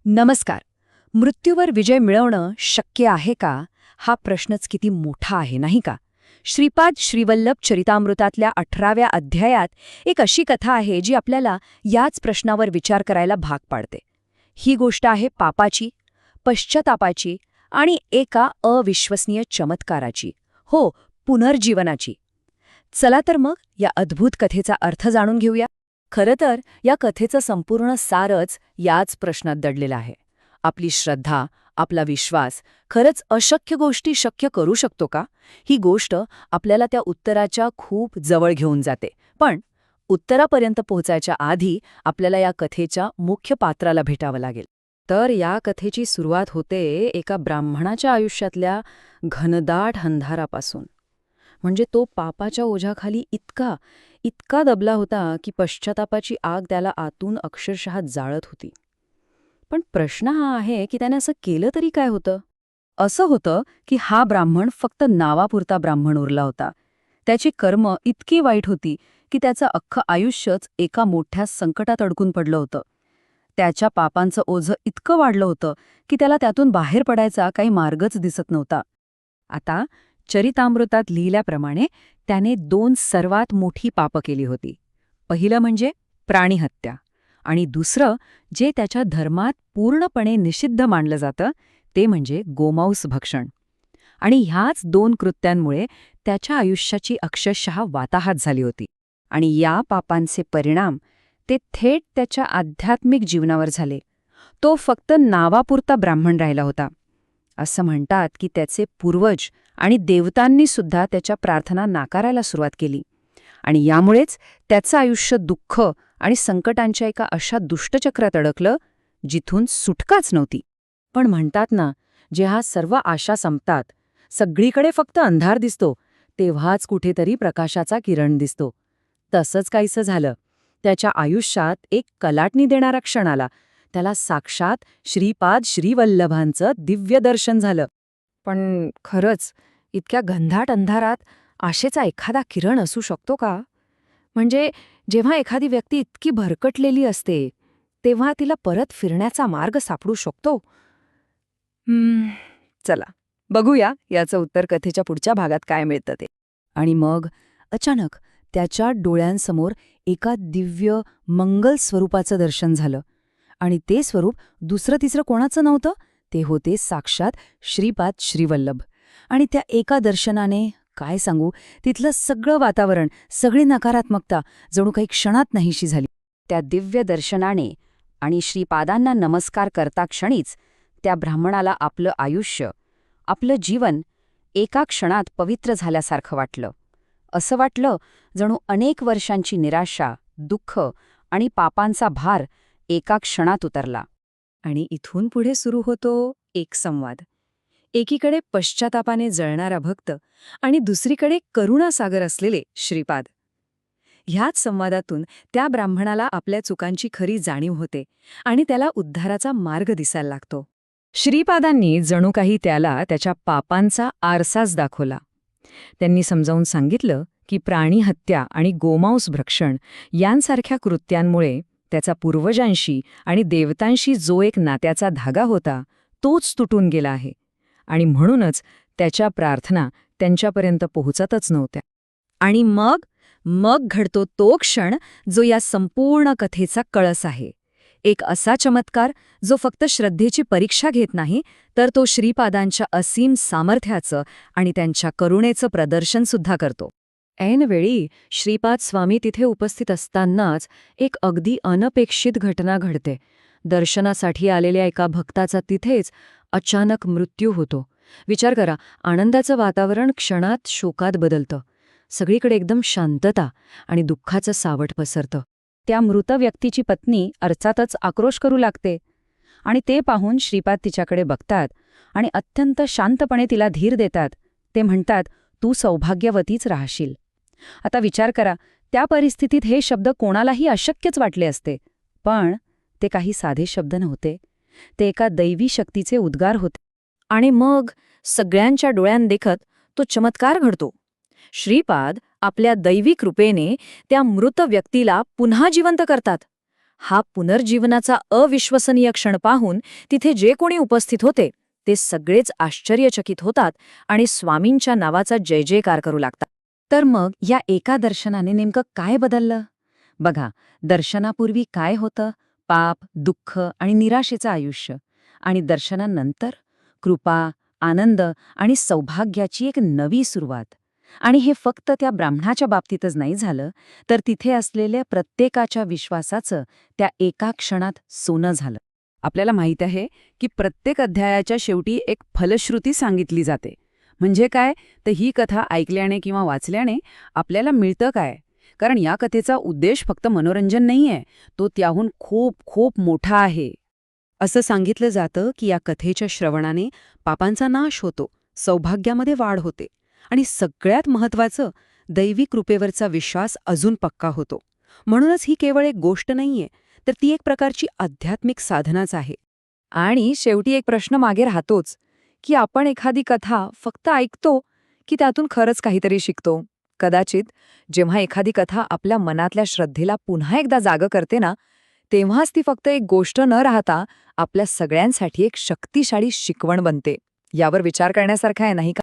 नमस्कार. मृत्यूवर विजय मिळवणं शक्य आहे का? हा प्रश्नच किती मोठा आहे, नाही का? श्रीपाद श्रीवल्लभ चरितामृतातल्या 18व्या अध्यायात एक अशी कथा आहे जी आपल्याला याच प्रश्नावर विचार करायला भाग पाडते. ही गोष्ट आहे पापाची, पश्चातापाची आणि एका अविश्वसनीय चमत्काराची. हो, पुनर्जीवनाची. चला तर मग या अद्भुत कथेचा अर्थ जाणून घेऊया. खरं तर या कथेचं संपूर्ण सारच याच प्रश्नात दडलेलं आहे. आपली श्रद्धा, आपला विश्वास खरंच अशक्य गोष्टी शक्य करू शकतो का? ही गोष्ट आपल्याला त्या उत्तराच्या खूप जवळ घेऊन जाते. पण उत्तरापर्यंत पोहोचायच्या आधी आपल्याला या कथेच्या मुख्य पात्राला भेटावं लागेल. तर या कथेची सुरुवात होते एका ब्राह्मणाच्या आयुष्यातल्या घनदाट अंधारापासून. म्हणजे तो पापाच्या ओझ्याखाली इतका दबला होता की पश्चातापाची आग त्याला आतून अक्षरशः जाळत होती. पण प्रश्न हा आहे की त्याने असं केलं तरी काय होतं? असं होतं की हा ब्राह्मण फक्त नावापुरता ब्राह्मण उरला होता. त्याची कर्म इतकी वाईट होती की त्याचं अख्खं आयुष्यच एका मोठ्या संकटात अडकून पडलं होतं. त्याच्या पापांचं ओझं इतकं वाढलं होतं की त्याला त्यातून बाहेर पडायचा काही मार्गच दिसत नव्हता. आता चरितामृतात लिहिल्याप्रमाणे त्याने 2 सर्वात मोठी पापं केली होती. पहिलं म्हणजे प्राणीहत्या आणि दुसरं, जे त्याच्या धर्मात पूर्णपणे निषिद्ध मानलं जातं, ते म्हणजे गोमांस भक्षण. आणि ह्याच 2 कृत्यांमुळे त्याच्या आयुष्याची अक्षरशः वाताहात झाली होती. आणि या पापांचे परिणाम ते थेट त्याच्या आध्यात्मिक जीवनावर झाले. तो फक्त नावापुरता ब्राह्मण राहिला होता. असं म्हणतात की त्याचे पूर्वज आणि देवतांनी सुद्धा त्याच्या प्रार्थना नाकारायला सुरुवात केली. आणि यामुळेच त्याचं आयुष्य दुःख आणि संकटांच्या एका अशा दुष्टचक्रात अडकलं जिथून सुटकाच नव्हती. पण म्हणतात ना, जेव्हा सर्व आशा संपतात, सगळीकडे फक्त अंधार दिसतो, तेव्हाच कुठेतरी प्रकाशाचा किरण दिसतो. तसंच काहीसं झालं. त्याच्या आयुष्यात एक कलाटणी देणारा क्षण आला. त्याला साक्षात श्रीपाद श्रीवल्लभांचं दिव्य दर्शन झालं. पण खरंच इतक्या घनदाट अंधारात आशेचा एखादा किरण असू शकतो का? म्हणजे जेव्हा एखादी व्यक्ती इतकी भरकटलेली असते, तेव्हा तिला परत फिरण्याचा मार्ग सापडू शकतो? चला बघूया याचं उत्तर कथेच्या पुढच्या भागात काय मिळतं ते. आणि मग अचानक त्याच्या डोळ्यांसमोर एका दिव्य मंगल स्वरूपाचं दर्शन झालं. आणि ते स्वरूप दुसरं तिसरं कोणाचं नव्हतं, ते होते साक्षात श्रीपाद श्रीवल्लभ. आणि त्या एका दर्शनाने काय सांगू, तिथलं सगळं वातावरण, सगळी नकारात्मकता जणू काही क्षणात नाहीशी झाली. त्या दिव्य दर्शनाने आणि श्रीपादांना नमस्कार करता क्षणीच त्या ब्राह्मणाला आपलं आयुष्य, आपलं जीवन एका क्षणात पवित्र झाल्यासारखं वाटलं. असं वाटलं जणू अनेक वर्षांची निराशा, दुःख आणि पापांचा भार एका क्षणात उतरला. आणि इथून पुढे सुरू होतो एक संवाद. एकीकडे पश्चातापाने जळणारा भक्त आणि दुसरीकडे करुणासागर असलेले श्रीपाद. ह्याच संवादातून त्या ब्राह्मणाला आपल्या चुकांची खरी जाणीव होते आणि त्याला उद्धाराचा मार्ग दिसायला लागतो. श्रीपादांनी जणू काही त्याला त्याच्या पापांचा आरसाच दाखवला. त्यांनी समजावून सांगितलं की प्राणीहत्या आणि गोमांस भक्षण यांसारख्या कृत्यांमुळे त्याचा पूर्वजांशी आणि देवतांशी जो एक नात्याचा धागा होता, तोच तुटून गेला आहे. आणि म्हणूनच त्याच्या प्रार्थना त्यांच्यापर्यंत पोहोचतच नव्हत्या. आणि मग घडतो तो क्षण जो या संपूर्ण कथेचा कळस आहे. एक असा चमत्कार जो फक्त श्रद्धेची परीक्षा घेत नाही, तर तो श्रीपादांच्या असीम सामर्थ्याचं आणि त्यांच्या करुणेचं प्रदर्शनसुद्धा करतो. ऐनवेळी श्रीपाद स्वामी तिथे उपस्थित असतानाच एक अगदी अनपेक्षित घटना घडते. दर्शनासाठी आलेल्या एका भक्ताचा तिथेच अचानक मृत्यू होतो. विचार करा, आनंदाचं वातावरण क्षणात शोकात बदलतं. सगळीकडे एकदम शांतता आणि दुःखाचं सावट पसरतं. त्या मृत व्यक्तीची पत्नी अर्थातच आक्रोश करू लागते. आणि ते पाहून श्रीपाद तिच्याकडे बघतात आणि अत्यंत शांतपणे तिला धीर देतात. ते म्हणतात, तू सौभाग्यवतीच राहशील. आता विचार करा, त्या परिस्थितीत हे शब्द कोणालाही अशक्यच वाटले असते. पण ते काही साधे शब्द नव्हते. ते एका दैवी शक्तीचे उद्गार होते. आणि मग सगळ्यांच्या डोळ्यांदेखत तो चमत्कार घडतो. श्रीपाद आपल्या दैवी कृपेने त्या मृत व्यक्तीला पुन्हा जिवंत करतात. हा पुनर्जीवनाचा अविश्वसनीय क्षण पाहून तिथे जे कोणी उपस्थित होते ते सगळेच आश्चर्यचकित होतात आणि स्वामींच्या नावाचा जय जयकार करू लागतात. तर मग या एका दर्शनाने नेमकं काय बदललं? बघा, दर्शनापूर्वी काय होतं? पाप, दुःख आणि निराशेचं आयुष्य. आणि दर्शनानंतर कृपा, आनंद आणि सौभाग्याची एक नवी सुरुवात. आणि हे फक्त त्या ब्राह्मणाच्या बाबतीतच नाही झालं, तर तिथे असलेल्या प्रत्येकाच्या विश्वासाचं त्या एका क्षणात सोनं झालं. आपल्याला माहीत आहे की प्रत्येक अध्यायाच्या शेवटी एक फलश्रुती सांगितली जाते. म्हणजे काय, तर ही कथा ऐकल्याने किंवा वाचल्याने आपल्याला मिळतं काय? कारण या कथेचा उद्देश फक्त मनोरंजन नाहीये, तो त्याहून खूप खूप मोठा आहे. असं सांगितलं जातं की या कथेच्या श्रवणाने पापांचा नाश होतो, सौभाग्यामध्ये वाढ होते आणि सगळ्यात महत्त्वाचं, दैवी कृपेवरचा विश्वास अजून पक्का होतो. म्हणूनच ही केवळ एक गोष्ट नाहीये, तर ती एक प्रकारची आध्यात्मिक साधनाच आहे. आणि शेवटी एक प्रश्न मागे राहतोच, की आपण एखादी कथा फक्त ऐकतो की त्यातून खरंच काहीतरी शिकतो? कदाचित जेव्हा एखादी कथा आपल्या मनातल्या श्रद्धेला पुन्हा एकदा जागं करते ना, तेव्हाच ती फक्त एक गोष्ट न राहता आपल्या सगळ्यांसाठी एक शक्तिशाली शिकवण बनते. यावर विचार करण्यासारखा आहे, नाही का?